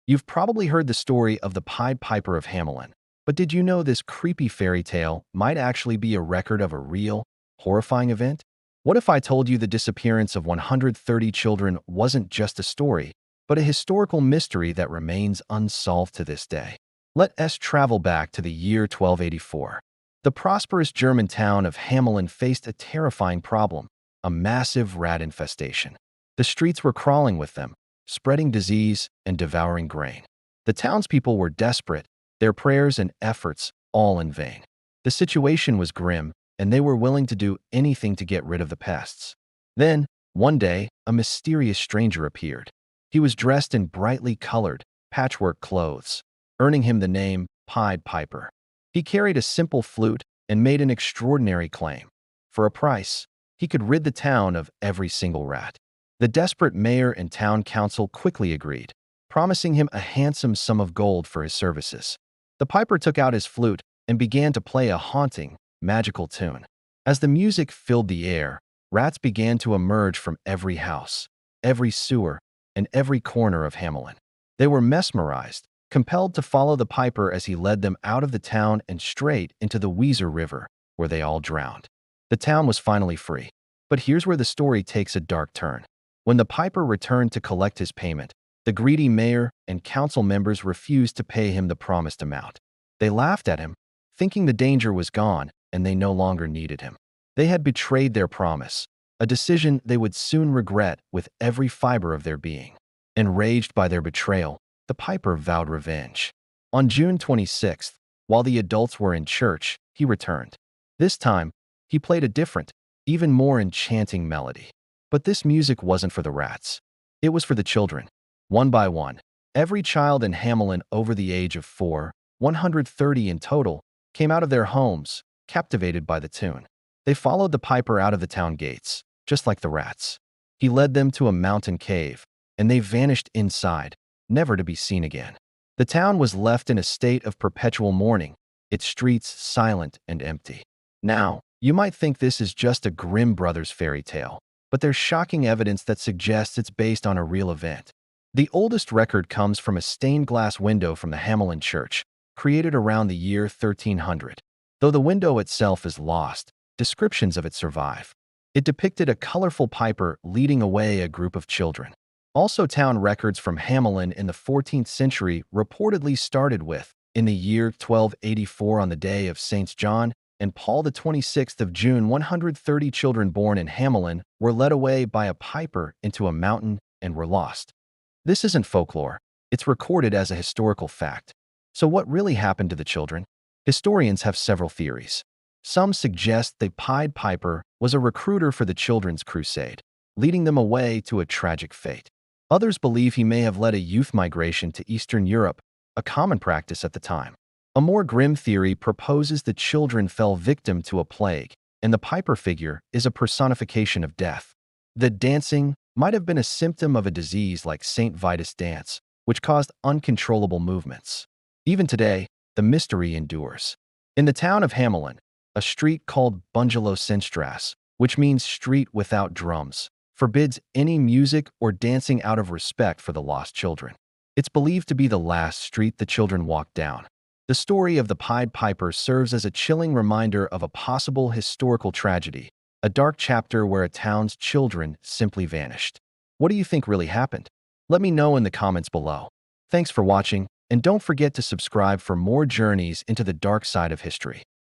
You've probably heard the story of the Pied Piper of Hamelin, but did you know this creepy fairy tale might actually be a record of a real, horrifying event? What if I told you the disappearance of 130 children wasn't just a story, but a historical mystery that remains unsolved to this day? Let us travel back to the year 1284. The prosperous German town of Hamelin faced a terrifying problem: a massive rat infestation. The streets were crawling with them, spreading disease and devouring grain. The townspeople were desperate, their prayers and efforts all in vain. The situation was grim, and they were willing to do anything to get rid of the pests. Then, one day, a mysterious stranger appeared. He was dressed in brightly colored, patchwork clothes, earning him the name Pied Piper. He carried a simple flute and made an extraordinary claim. For a price, he could rid the town of every single rat. The desperate mayor and town council quickly agreed, promising him a handsome sum of gold for his services. The piper took out his flute and began to play a haunting, magical tune. As the music filled the air, rats began to emerge from every house, every sewer, and every corner of Hamelin. They were mesmerized, compelled to follow the piper as he led them out of the town and straight into the Weser River, where they all drowned. The town was finally free. But here's where the story takes a dark turn. When the piper returned to collect his payment, the greedy mayor and council members refused to pay him the promised amount. They laughed at him, thinking the danger was gone and they no longer needed him. They had betrayed their promise, a decision they would soon regret with every fiber of their being. Enraged by their betrayal, the piper vowed revenge. On June 26th, while the adults were in church, he returned. This time, he played a different, even more enchanting melody. But this music wasn't for the rats. It was for the children. One by one, every child in Hamelin over the age of 4, 130 in total, came out of their homes, captivated by the tune. They followed the piper out of the town gates, just like the rats. He led them to a mountain cave, and they vanished inside, never to be seen again. The town was left in a state of perpetual mourning, its streets silent and empty. Now, you might think this is just a Grimm Brothers fairy tale, but there's shocking evidence that suggests it's based on a real event. The oldest record comes from a stained glass window from the Hamelin Church, created around the year 1300. Though the window itself is lost, descriptions of it survive. It depicted a colorful piper leading away a group of children. Also, town records from Hamelin in the 14th century reportedly started with, in the year 1284 on the day of Saints John and Paul the 26th of June, 130 children born in Hamelin were led away by a piper into a mountain and were lost. This isn't folklore, it's recorded as a historical fact. So what really happened to the children? Historians have several theories. Some suggest the Pied Piper was a recruiter for the children's crusade, leading them away to a tragic fate. Others believe he may have led a youth migration to Eastern Europe, a common practice at the time. A more grim theory proposes the children fell victim to a plague, and the piper figure is a personification of death. The dancing might have been a symptom of a disease like St. Vitus dance, which caused uncontrollable movements. Even today, the mystery endures. In the town of Hamelin, a street called Bungelow-Sennstrasse, which means street without drums, forbids any music or dancing out of respect for the lost children. It's believed to be the last street the children walked down. The story of the Pied Piper serves as a chilling reminder of a possible historical tragedy, a dark chapter where a town's children simply vanished. What do you think really happened? Let me know in the comments below. Thanks for watching, and don't forget to subscribe for more journeys into the dark side of history.